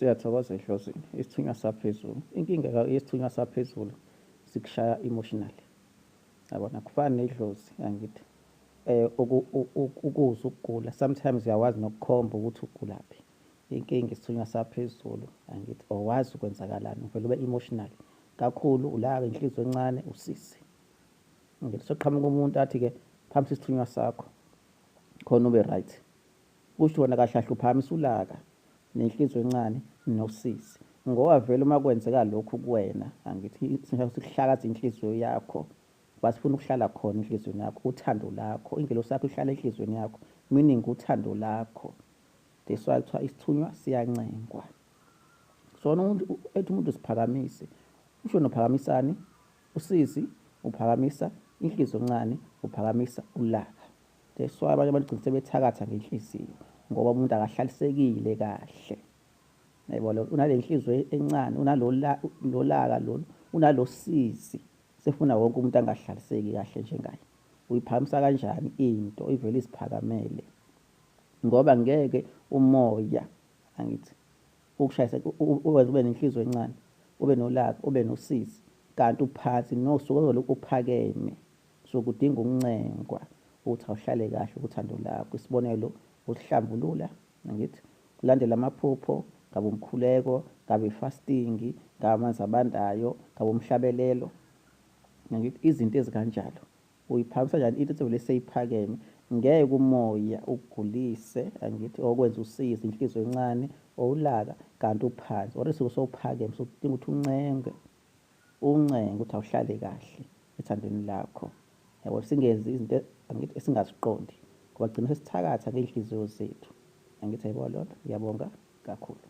Siyathokoza Edlozini, isithunywa saphezulu. Inkinga yesithunywa saphezulu sikushaya emotionally. Yabona akufani nedlozi angithi. Ukuzwa ukugula sometimes uyakwazi nokukhomba ukuthi ugulaphi. Inkinga isithunywa saphezulu angithi awazi ukwenzakalani uvele ube emotional kakhulu, ulaka inhliziyo encane usise. Ngithi soqhamuka umuntu athi-ke phamisa isithunywa sakho khona ube right. Kusho wona kahle kahle uphakamisa ulaka nenhliziyo encane nosisi. Ngoba vele uma kwenzeka lokhu kuwena angithi sikuhlakaza inhliziyo yakho. Basifuna ukuhlala khona enhlizweni yakho, uthando lakho, ingelosi yakho ihlala enhlizweni yakho, meaning uthando lakho. That's why kuthiwa isithunywa siyancengwa. So umuntu ethi umuntu siphakamise, usho nophakamisani, usisi uphakamisa inhliziyo encane, uphakamisa ulaka. That's why abanye abantu gcina sebethakatha ngenhliziyo ngoba umuntu akahlalisekile kahle. Yayibona unale nhliziyo encane, unalolaka lolu, unalosisi. Sefuna wonke umuntu angahlaliseki kahle njengaye. Uyiphakamisa kanjani into ivele isiphakamele? Ngoba ngeke umoya angithi ukushayisa uwenza ube nenhliziyo encane, ube nolaka, ube nosisi, kanti uphansi nosuku ozolokhu uphakeme. So kudinga ukuncengwa ukuthi awuhlale kahle uthando lakho. Isibonelo, ukuhlambulula angithi kulandela amaphupho, ngabe umkhuleko, ngabe ifasting, ngabe amanzi abandayo, ngabe umhlabelelo. Ngithi izinto ezikanjalo uyiphakamisa kanjani into esevele seyiphakeme, ngeke umoya ukugulise angithi okwenza usize inhliziyo encane owulaka kanti uphansi or suke sowuphakeme. So kudinga ukuthi uncenge ukuthi awuhlale kahle ethandweni lakho. Yabo singenzi izinto angithi esingaziqondi ngoba gcina sesithakatha ngey'nhliziyo zethu. Angithi ayibona lona. Ngiyabonga kakhulu.